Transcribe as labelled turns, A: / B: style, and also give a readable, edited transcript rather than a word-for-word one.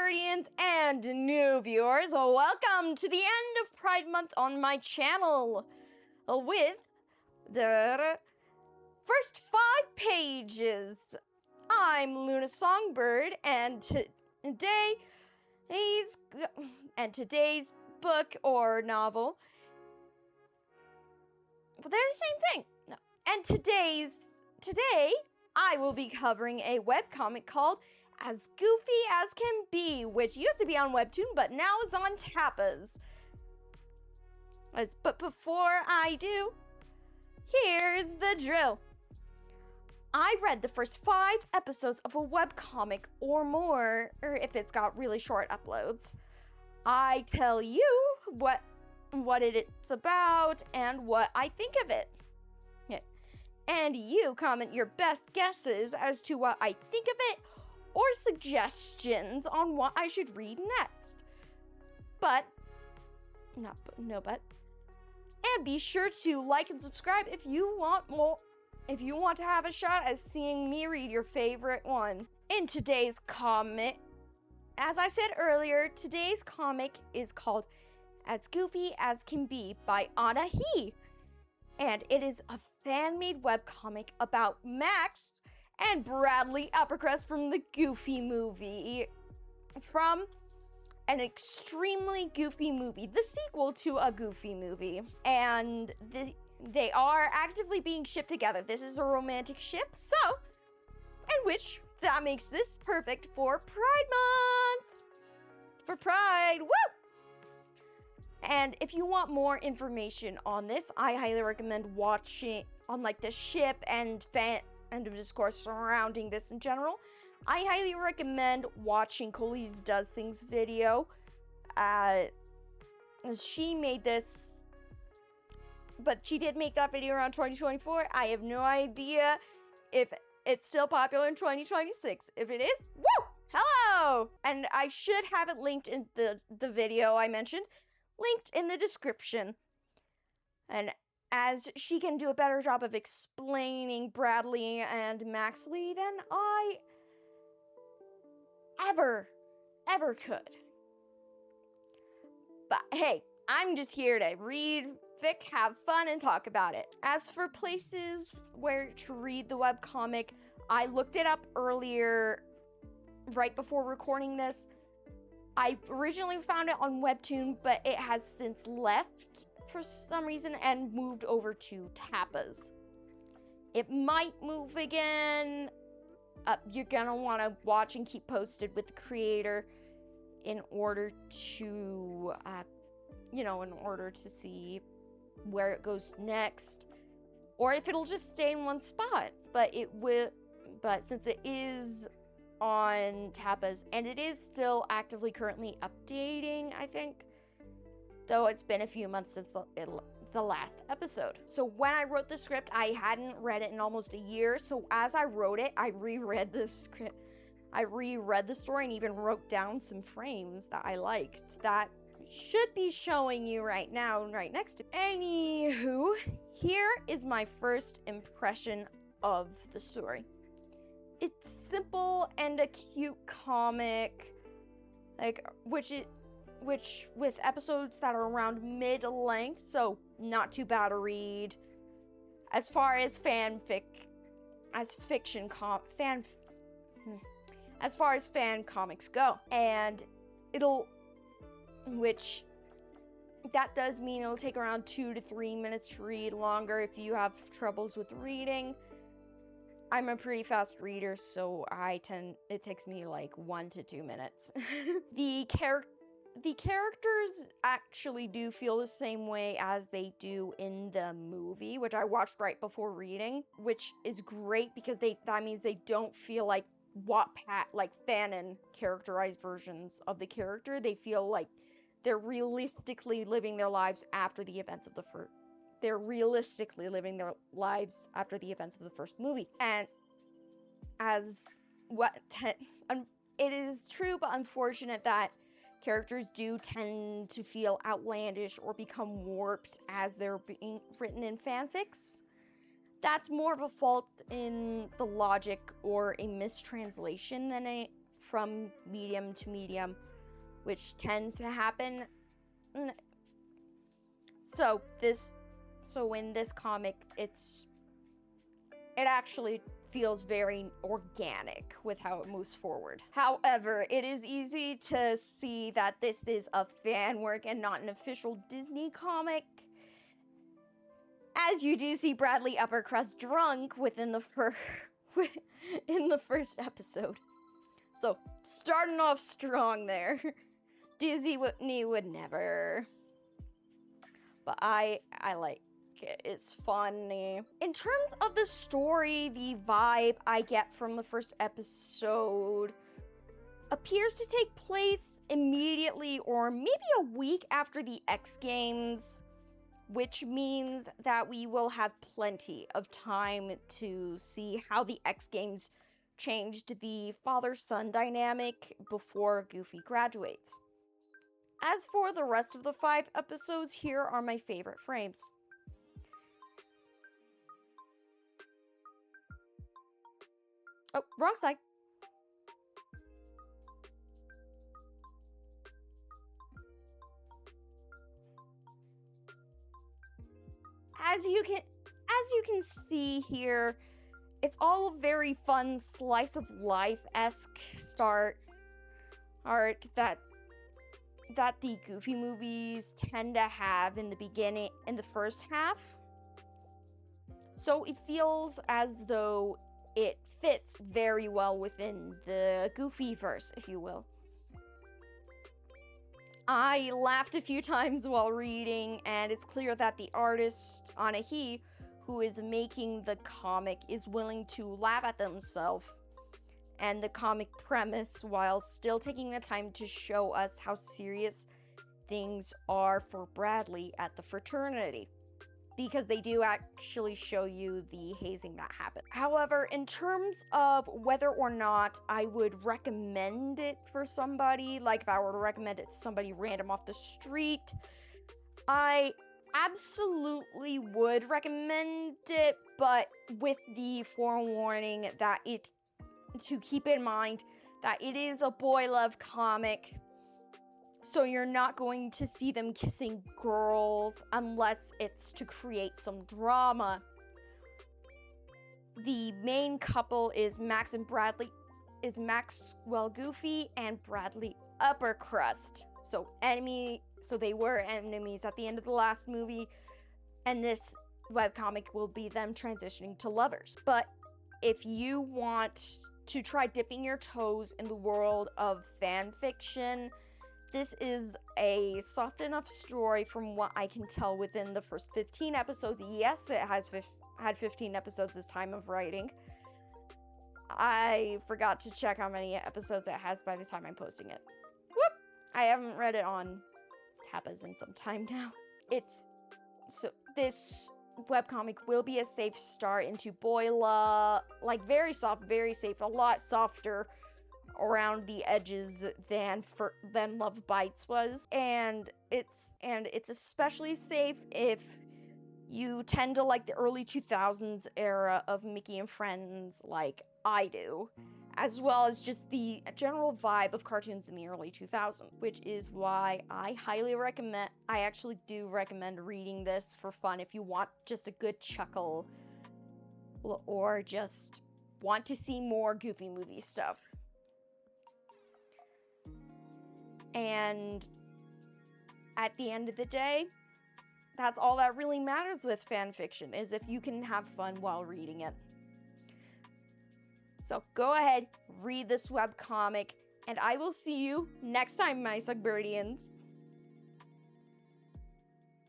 A: Nerdians and new viewers. Welcome to the end of Pride Month on my channel with the first 5 pages. I'm Luna Songbird, and today's book or novel, but they're the same thing. No. And today I will be covering a webcomic called As Goofy as Can Be, which used to be on Webtoon, but now is on Tapas. But before I do, here's the drill. I read the first 5 episodes of a webcomic or more, or if it's got really short uploads. I tell you what it's about and what I think of it. Yeah. And you comment your best guesses as to what I think of it, or suggestions on what I should read next. And be sure to like and subscribe if you want more. If you want to have a shot at seeing me read your favorite one. In today's comic, as I said earlier, today's comic is called As Goofy as Can Be by Anna He. And it is a fan-made webcomic about Max and Bradley Uppercrest from the Goofy movie. From an extremely Goofy movie, the sequel to a Goofy movie. And they are actively being shipped together. This is a romantic ship, that makes this perfect for Pride Month. For Pride, woo! And if you want more information on this, I highly recommend watching on the ship and the discourse surrounding this in general. I highly recommend watching Coley's Does Things video. She made this, but she did make that video around 2024. I have no idea if it's still popular in 2026. If it is, woo! Hello! And I should have it linked in the video I mentioned, linked in the description. And as she can do a better job of explaining Bradley and Max Lee than I ever could. But hey, I'm just here to read fic, have fun, and talk about it. As for places where to read the webcomic, I looked it up earlier, right before recording this. I originally found it on Webtoon, but it has since left for some reason and moved over to Tapas. It might move again. You're gonna want to watch and keep posted with the creator in order to see where it goes next, or if it'll just stay in one spot. But since it is on Tapas, and it is still actively currently updating, I think, though it's been a few months since the last episode. So when I wrote the script, I hadn't read it in almost a year, so as I wrote it, I reread the script. I reread the story and even wrote down some frames that I liked that should be showing you right now, right next to me. Anywho, here is my first impression of the story. It's simple and a cute comic, which with episodes that are around mid-length, so not too bad to read. As far as fan comics go, and that does mean it'll take around 2 to 3 minutes to read, longer if you have troubles with reading. I'm a pretty fast reader, so it takes me 1 to 2 minutes. The characters actually do feel the same way as they do in the movie, which I watched right before reading, which is great because that means they don't feel like Wattpad, fanon characterized versions of the character. They feel like they're realistically living their lives after the events of the first. They're realistically living their lives after the events of the first movie. And it is true but unfortunate that characters do tend to feel outlandish or become warped as they're being written in fanfics. That's more of a fault in the logic or a mistranslation than a from medium to medium, which tends to happen. So in this comic, it actually feels very organic with how it moves forward. However, it is easy to see that this is a fan work and not an official Disney comic, as you do see Bradley Uppercrust drunk within the in the first episode. So, starting off strong there. Disney would never. But I like it. It's funny. In terms of the story, the vibe I get from the first episode appears to take place immediately or maybe a week after the X Games, which means that we will have plenty of time to see how the X Games changed the father-son dynamic before Goofy graduates. As for the rest of the 5 episodes, here are my favorite frames. Oh, wrong side. As you can see here, it's all a very fun slice of life-esque art that the Goofy movies tend to have in the beginning, in the first half. So it feels as though it fits very well within the Goofy-verse, if you will. I laughed a few times while reading, and it's clear that the artist, Anahi, who is making the comic, is willing to laugh at themselves and the comic premise while still taking the time to show us how serious things are for Bradley at the fraternity, because they do actually show you the hazing that happened. However, in terms of whether or not I would recommend it for somebody, like if I were to recommend it to somebody random off the street, I absolutely would recommend it, but with the forewarning that to keep in mind that it is a boy love comic, so you're not going to see them kissing girls unless it's to create some drama. The main couple is Maxwell Goofy and Bradley Uppercrust. So they were enemies at the end of the last movie, and this webcomic will be them transitioning to lovers. But if you want to try dipping your toes in the world of fan fiction, this is a soft enough story from what I can tell within the first 15 episodes. Yes, it has had 15 episodes this time of writing. I forgot to check how many episodes it has by the time I'm posting it. Whoop! I haven't read it on Tapas in some time now. This webcomic will be a safe start into Boila, like very soft, very safe, a lot softer around the edges than Love Bites was, and it's especially safe if you tend to like the early 2000s era of Mickey and Friends like I do, as well as just the general vibe of cartoons in the early 2000s, which is why I actually do recommend reading this for fun if you want just a good chuckle or just want to see more Goofy movie stuff. And at the end of the day, that's all that really matters with fan fiction, is if you can have fun while reading it. So go ahead, read this webcomic, and I will see you next time, my Sugbirdians.